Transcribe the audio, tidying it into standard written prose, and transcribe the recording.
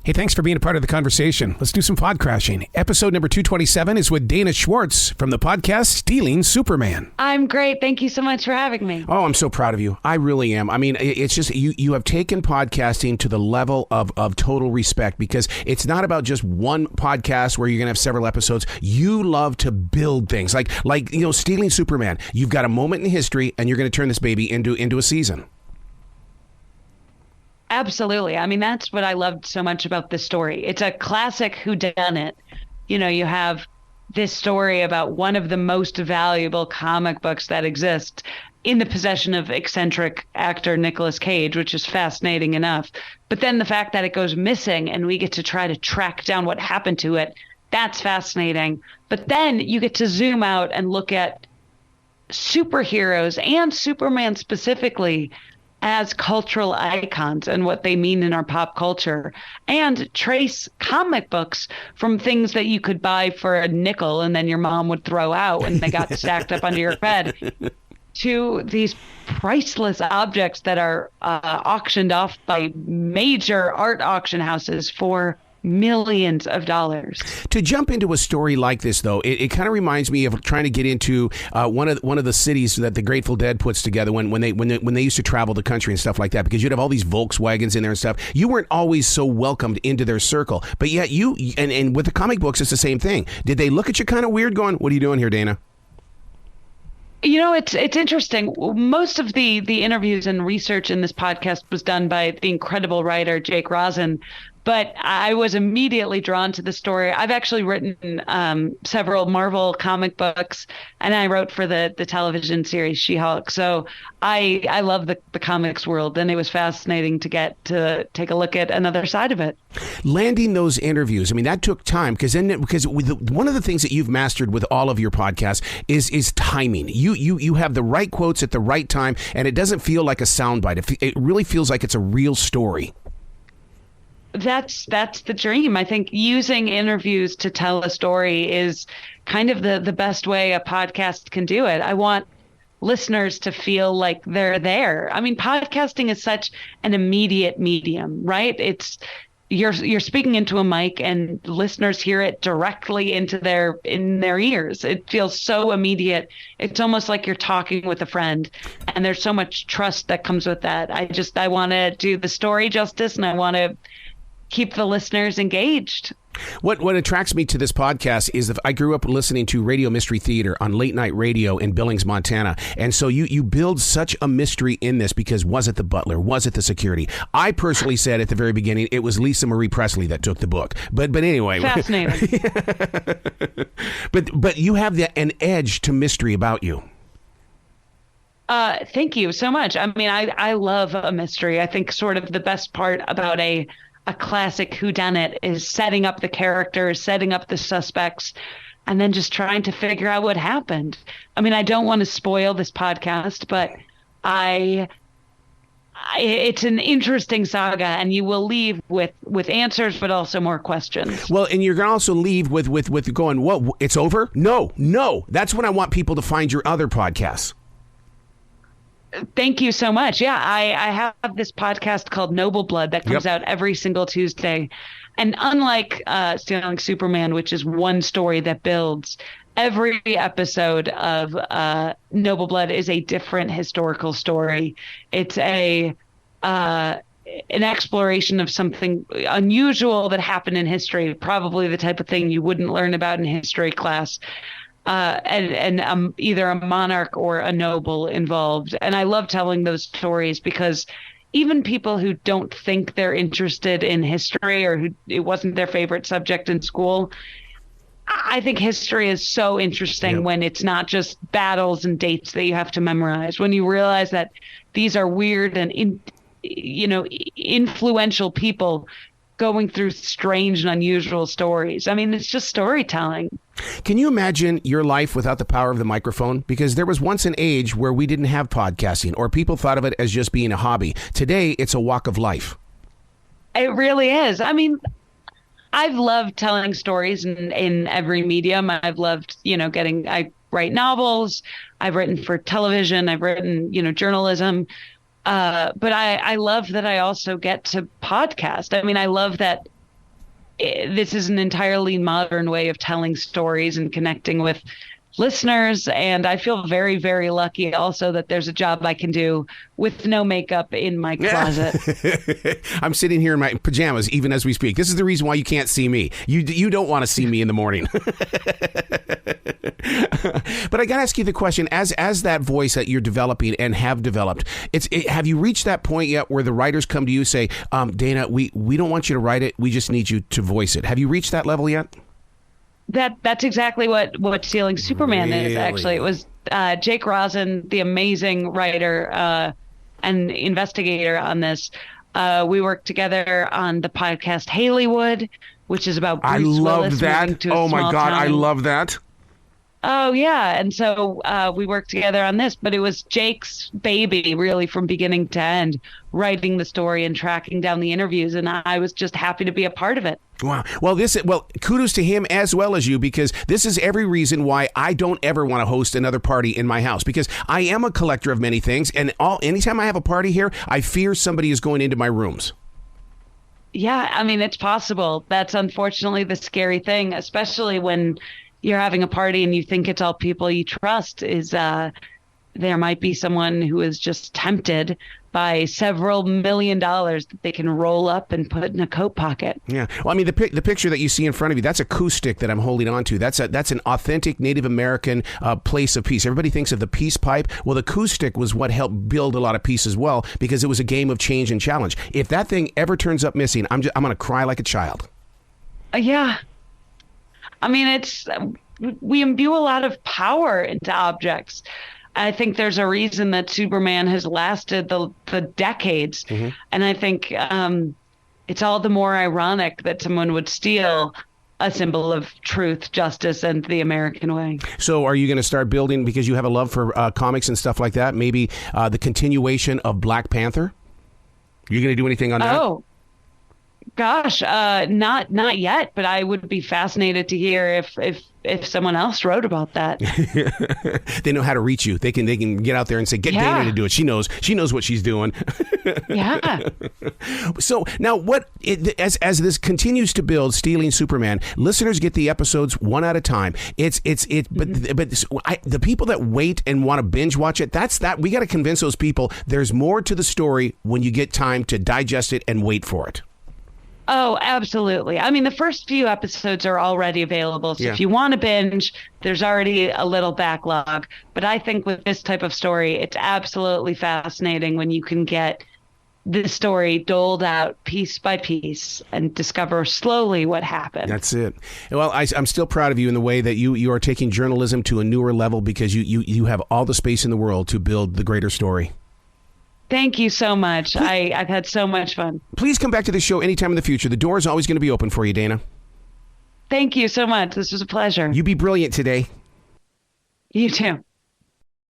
Hey, thanks for being a part of the conversation. Let's do some pod crashing. Episode number 227 is with Dana Schwartz from the podcast Stealing Superman. I'm great. Thank you so much for having me. Oh, I'm so proud of you. I really am. I mean, it's just you have taken podcasting to the level of total respect, because it's not about just one podcast where you're going to have several episodes. You love to build things like Stealing Superman. You've got a moment in history and you're going to turn this baby into a season. Absolutely. I mean, that's what I loved so much about this story. It's a classic whodunit. You have this story about one of the most valuable comic books that exist in the possession of eccentric actor Nicolas Cage, which is fascinating enough. But then the fact that it goes missing and we get to try to track down what happened to it, that's fascinating. But then you get to zoom out and look at superheroes and Superman specifically as cultural icons and what they mean in our pop culture, and trace comic books from things that you could buy for a nickel and then your mom would throw out when they got stacked up under your bed to these priceless objects that are auctioned off by major art auction houses for millions of dollars. To jump into a story like this, though, it kind of reminds me of trying to get into one of the cities that the Grateful Dead puts together when they used to travel the country and stuff like that, because you'd have all these Volkswagens in there and stuff. You weren't always so welcomed into their circle, but yet you and with the comic books, it's the same thing. Did they look at you kind of weird, going, "What are you doing here, Dana?" It's interesting. Most of the interviews and research in this podcast was done by the incredible writer Jake Rosen, but I was immediately drawn to the story. I've actually written several Marvel comic books, and I wrote for the television series She-Hulk. So I love the comics world, and it was fascinating to get to take a look at another side of it. Landing those interviews, I mean, that took time, because one of the things that you've mastered with all of your podcasts is timing. You have the right quotes at the right time, and it doesn't feel like a soundbite. It really feels like it's a real story. That's the dream. I think using interviews to tell a story is kind of the best way a podcast can do it. I want listeners to feel like they're there. I mean, podcasting is such an immediate medium, right? It's you're speaking into a mic and listeners hear it directly in their ears. It feels so immediate. It's almost like you're talking with a friend, and there's so much trust that comes with that. I want to do the story justice, and I want to keep the listeners engaged. What attracts me to this podcast is that I grew up listening to Radio Mystery Theater on late night radio in Billings, Montana. And so you build such a mystery in this, because was it the butler? Was it the security? I personally said at the very beginning it was Lisa Marie Presley that took the book. But anyway. Fascinating. But you have an edge to mystery about you. Thank you so much. I mean, I love a mystery. I think sort of the best part about a classic whodunit is setting up the characters, setting up the suspects, and then just trying to figure out what happened. I mean, I don't want to spoil this podcast, but it's an interesting saga, and you will leave with answers, but also more questions. Well, and you're going to also leave with going, what, it's over? No. That's when I want people to find your other podcasts. Thank you so much. Yeah, I have this podcast called Noble Blood that comes out every single Tuesday. And unlike Stealing Superman, which is one story that builds, every episode of Noble Blood is a different historical story. It's an exploration of something unusual that happened in history, probably the type of thing you wouldn't learn about in history class. And either a monarch or a noble involved. And I love telling those stories, because even people who don't think they're interested in history, or who it wasn't their favorite subject in school, I think history is so interesting when it's not just battles and dates that you have to memorize. When you realize that these are weird and influential people going through strange and unusual stories. I mean, it's just storytelling. Can you imagine your life without the power of the microphone? Because there was once an age where we didn't have podcasting, or people thought of it as just being a hobby. Today, it's a walk of life. It really is. I mean, I've loved telling stories in every medium. I've loved, I write novels. I've written for television. I've written, journalism. But I love that I also get to podcast. I mean, I love that this is an entirely modern way of telling stories and connecting with listeners. And I feel very, very lucky also that there's a job I can do with no makeup in my closet. I'm sitting here in my pajamas even as we speak. This is the reason why you can't see me. You don't want to see me in the morning. But I got to ask you the question, as that voice that you're developing and have developed, have you reached that point yet where the writers come to you and say, Dana, we don't want you to write it. We just need you to voice it. Have you reached that level yet? That's exactly what Stealing Superman is, actually. It was Jake Rosen, the amazing writer and investigator on this. We worked together on the podcast Haleywood, which is about Bruce Willis moving to a oh my small God, town. I love that. Oh, yeah. And so we worked together on this, but it was Jake's baby, really, from beginning to end, writing the story and tracking down the interviews. And I was just happy to be a part of it. Wow. Well, kudos to him as well as you, because this is every reason why I don't ever want to host another party in my house, because I am a collector of many things. And anytime I have a party here, I fear somebody is going into my rooms. Yeah, I mean, it's possible. That's unfortunately the scary thing, especially when you're having a party and you think it's all people you trust, is there might be someone who is just tempted by several $1 million that they can roll up and put in a coat pocket. Yeah. Well, I mean, the picture that you see in front of you, that's a coup stick that I'm holding on to. That's an authentic Native American place of peace. Everybody thinks of the peace pipe. Well, the coup stick was what helped build a lot of peace as well, because it was a game of change and challenge. If that thing ever turns up missing, I'm going to cry like a child. Yeah. I mean, we imbue a lot of power into objects. I think there's a reason that Superman has lasted the decades. Mm-hmm. And I think it's all the more ironic that someone would steal a symbol of truth, justice, and the American way. So are you going to start building, because you have a love for comics and stuff like that, maybe the continuation of Black Panther? You going to do anything on that? Oh, gosh, not yet, but I would be fascinated to hear if someone else wrote about that. They know how to reach you. They can get out there and say, get Dana to do it. She knows what she's doing. Yeah. So now as this continues to build, Stealing Superman, listeners get the episodes one at a time. But the people that wait and want to binge watch it, we got to convince those people there's more to the story when you get time to digest it and wait for it. Oh, absolutely. I mean, the first few episodes are already available. So if you want to binge, there's already a little backlog. But I think with this type of story, it's absolutely fascinating when you can get the story doled out piece by piece and discover slowly what happened. That's it. Well, I'm still proud of you in the way that you are taking journalism to a newer level, because you have all the space in the world to build the greater story. Thank you so much. I've had so much fun. Please come back to the show anytime in the future. The door is always going to be open for you, Dana. Thank you so much. This was a pleasure. You be brilliant today. You too.